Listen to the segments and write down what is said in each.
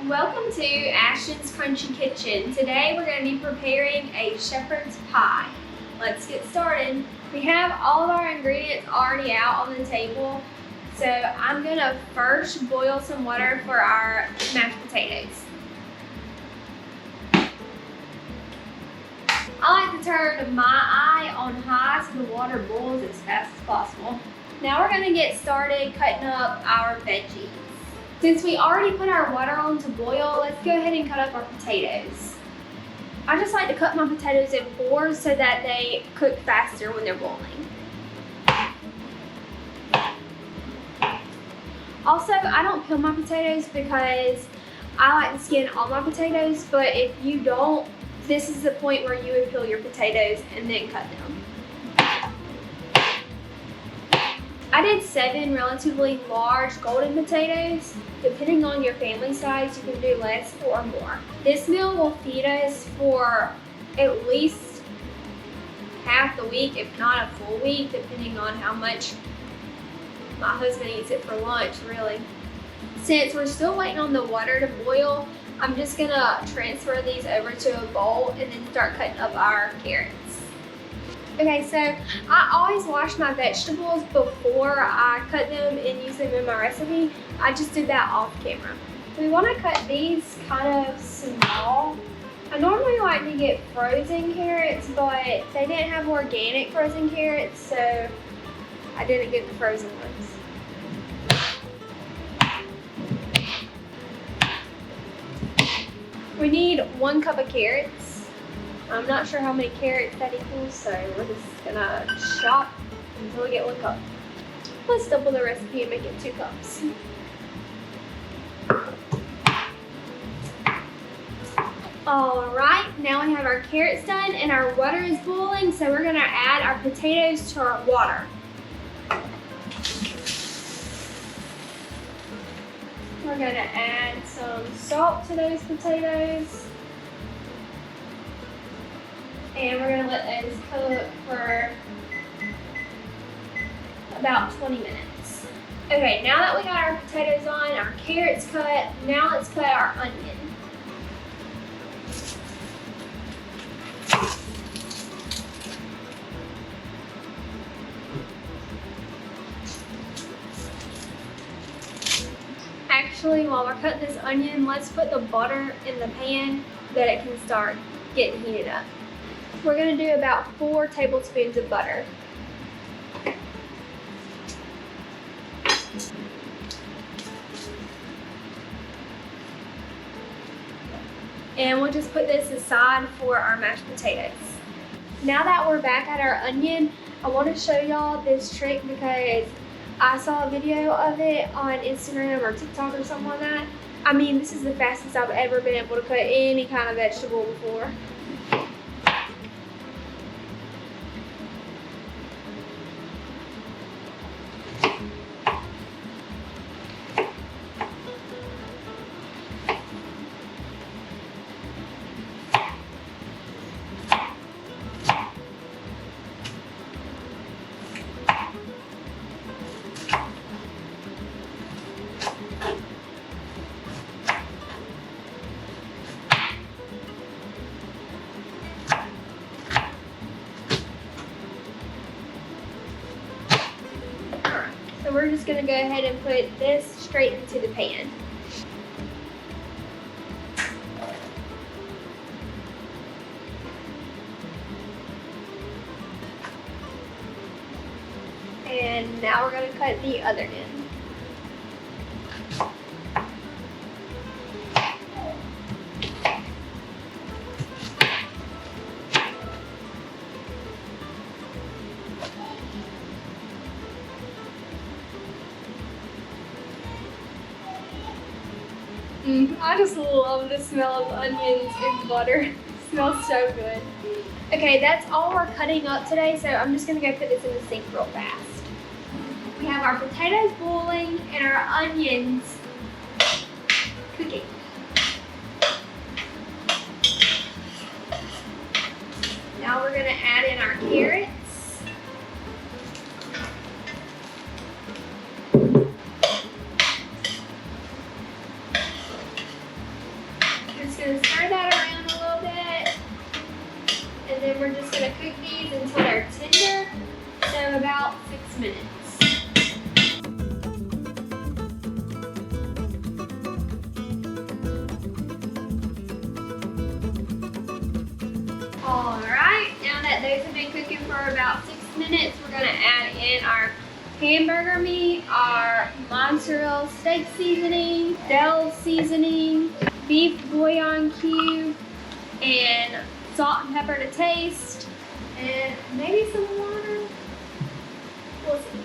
Welcome to Ashton's Crunchy Kitchen. Today we're going to be preparing a shepherd's pie. Let's get started. We have all of our ingredients already out on the table. So I'm going to first boil some water for our mashed potatoes. I like to turn my eye on high so the water boils as fast as possible. Now we're going to get started cutting up our veggies. Since we already put our water on to boil, let's go ahead and cut up our potatoes. I just like to cut my potatoes in fours so that they cook faster when they're boiling. Also, I don't peel my potatoes because I like to skin all my potatoes, but if you don't, this is the point where you would peel your potatoes and then cut them. I did 7 relatively large golden potatoes. Depending on your family size, you can do less or more. This meal will feed us for at least half the week, if not a full week, depending on how much my husband eats it for lunch, really. Since we're still waiting on the water to boil, I'm just gonna transfer these over to a bowl and then start cutting up our carrots. Okay, so I always wash my vegetables before I cut them and use them in my recipe. I just did that off camera. We want to cut these kind of small. I normally like to get frozen carrots, but they didn't have organic frozen carrots, so I didn't get the frozen ones. We need 1 cup of carrots. I'm not sure how many carrots that equals, so we're just gonna chop until we get 1 cup. Let's double the recipe and make it 2 cups. Alright, now we have our carrots done and our water is boiling, so we're gonna add our potatoes to our water. We're gonna add some salt to those potatoes. And we're gonna let those cook for about 20 minutes. Okay, now that we got our potatoes on, our carrots cut, now let's cut our onion. Actually, while we're cutting this onion, let's put the butter in the pan so that it can start getting heated up. We're going to do about 4 tablespoons of butter. And we'll just put this aside for our mashed potatoes. Now that we're back at our onion, I want to show y'all this trick because I saw a video of it on Instagram or TikTok or something like that. I mean, this is the fastest I've ever been able to cut any kind of vegetable before. So we're just going to go ahead and put this straight into the pan. And now we're going to cut the other end. I just love the smell of onions and butter. It smells so good. Okay, that's all we're cutting up today, so I'm just gonna go put this in the sink real fast. We have our potatoes boiling and our onions cooking. Now we're gonna add in our carrots. Just gonna stir that around a little bit. And then we're just gonna cook these until they're tender. So about 6 minutes. Alright, now that those have been cooking for about 6 minutes, we're gonna add in our hamburger meat, our Montreal steak seasoning, Del seasoning, beef bouillon cube, and salt and pepper to taste, and maybe some water. We'll see.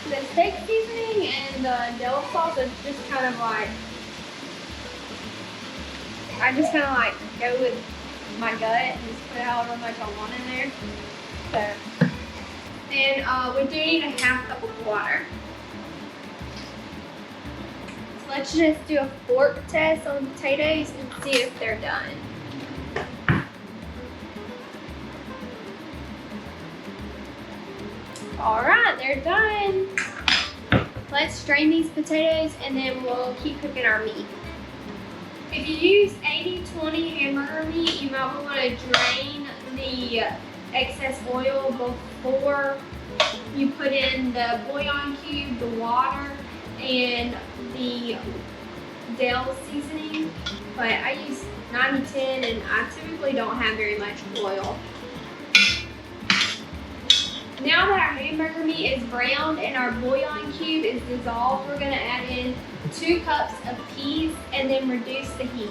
The steak seasoning and the Del sauce is just kind of like, I just kind of like go with my gut and just put however much I want in there. So, and we do need a half cup of water. So let's just do a fork test on the potatoes and see if they're done. All right, they're done. Let's strain these potatoes and then we'll keep cooking our meat. If you use 80-20 hamburger meat, you might want to drain the excess oil before you put in the bouillon cube, the water, and the Del seasoning. But I use 90-10 and I typically don't have very much oil. Now that our hamburger meat is browned and our bouillon cube is dissolved, we're going to add in 2 cups of peas and then reduce the heat.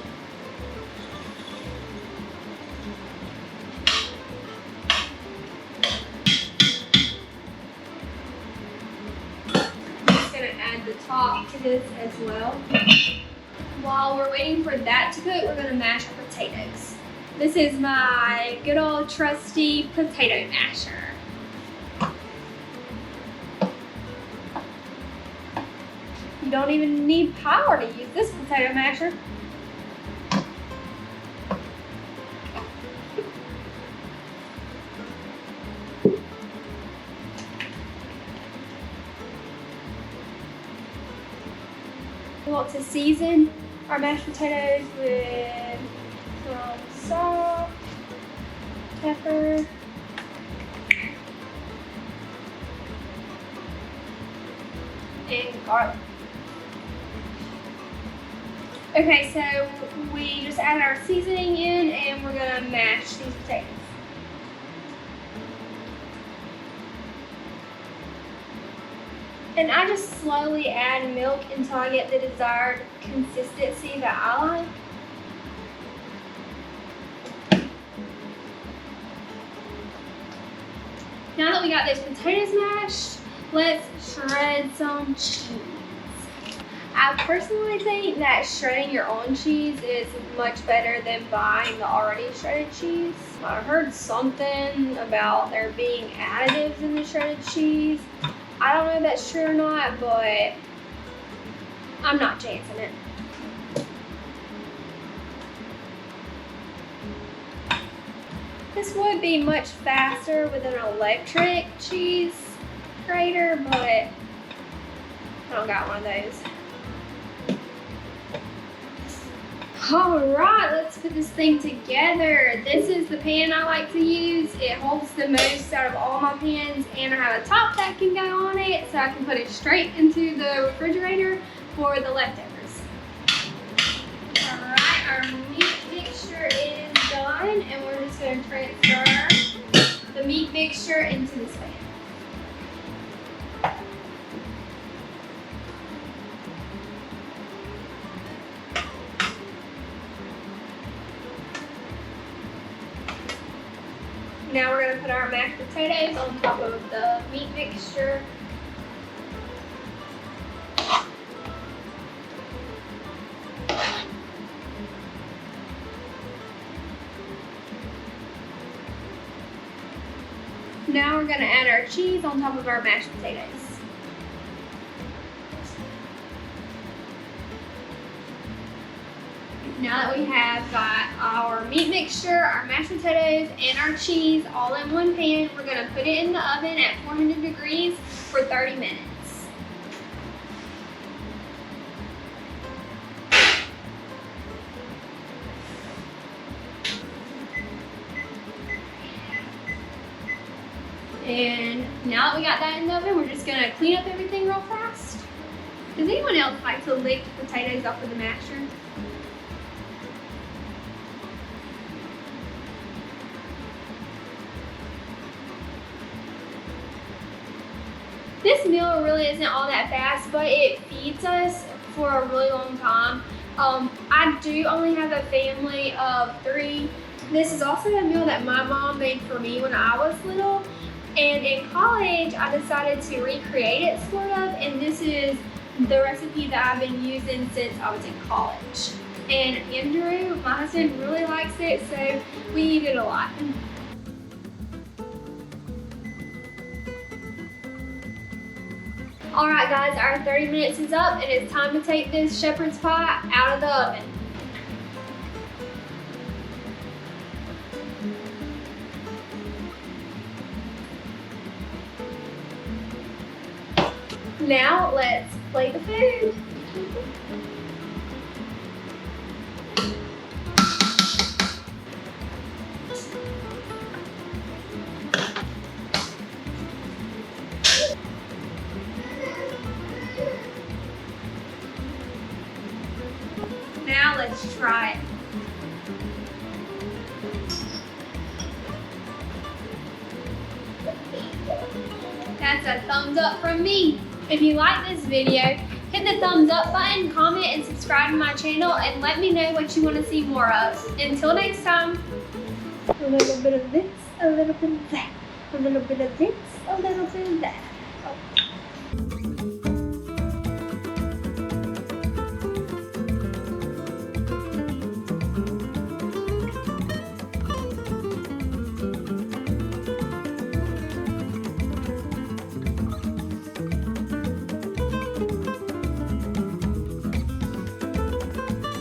I'm just going to add the top to this as well. While we're waiting for that to cook, we're going to mash our potatoes. This is my good old trusty potato masher. You don't even need power to use this potato masher. We want to season our mashed potatoes with some salt, pepper, and garlic. Okay, so we just added our seasoning in and we're gonna mash these potatoes. And I just slowly add milk until I get the desired consistency that I like. Now that we got those potatoes mashed, let's shred some cheese. I personally think that shredding your own cheese is much better than buying the already shredded cheese. I heard something about there being additives in the shredded cheese. I don't know if that's true or not, but I'm not chancing it. This would be much faster with an electric cheese grater, but I don't got one of those. Alright, let's put this thing together. This is the pan I like to use. It holds the most out of all my pans, and I have a top that can go on it so I can put it straight into the refrigerator for the leftovers. Alright, our meat mixture is done, and we're just going to transfer the meat mixture into this pan. Now we're going to put our mashed potatoes on top of the meat mixture. Now we're going to add our cheese on top of our mashed potatoes. Now that we have got our meat mixture, our mashed potatoes, and our cheese all in one pan, we're gonna put it in the oven at 400 degrees for 30 minutes. And now that we got that in the oven, we're just gonna clean up everything real fast. Does anyone else like to lick potatoes off of the masher? This meal really isn't all that fast, but it feeds us for a really long time. I do only have a family of 3. This is also a meal that my mom made for me when I was little. And in college, I decided to recreate it sort of, and this is the recipe that I've been using since I was in college. And Andrew, my husband, really likes it, so we eat it a lot. Alright guys, our 30 minutes is up, and it's time to take this shepherd's pie out of the oven. Now let's plate the food. Now let's try it. That's a thumbs up from me. If you like this video, hit the thumbs up button, comment, and subscribe to my channel, and let me know what you want to see more of. Until next time, a little bit of this, a little bit of that, a little bit of this, a little bit of that.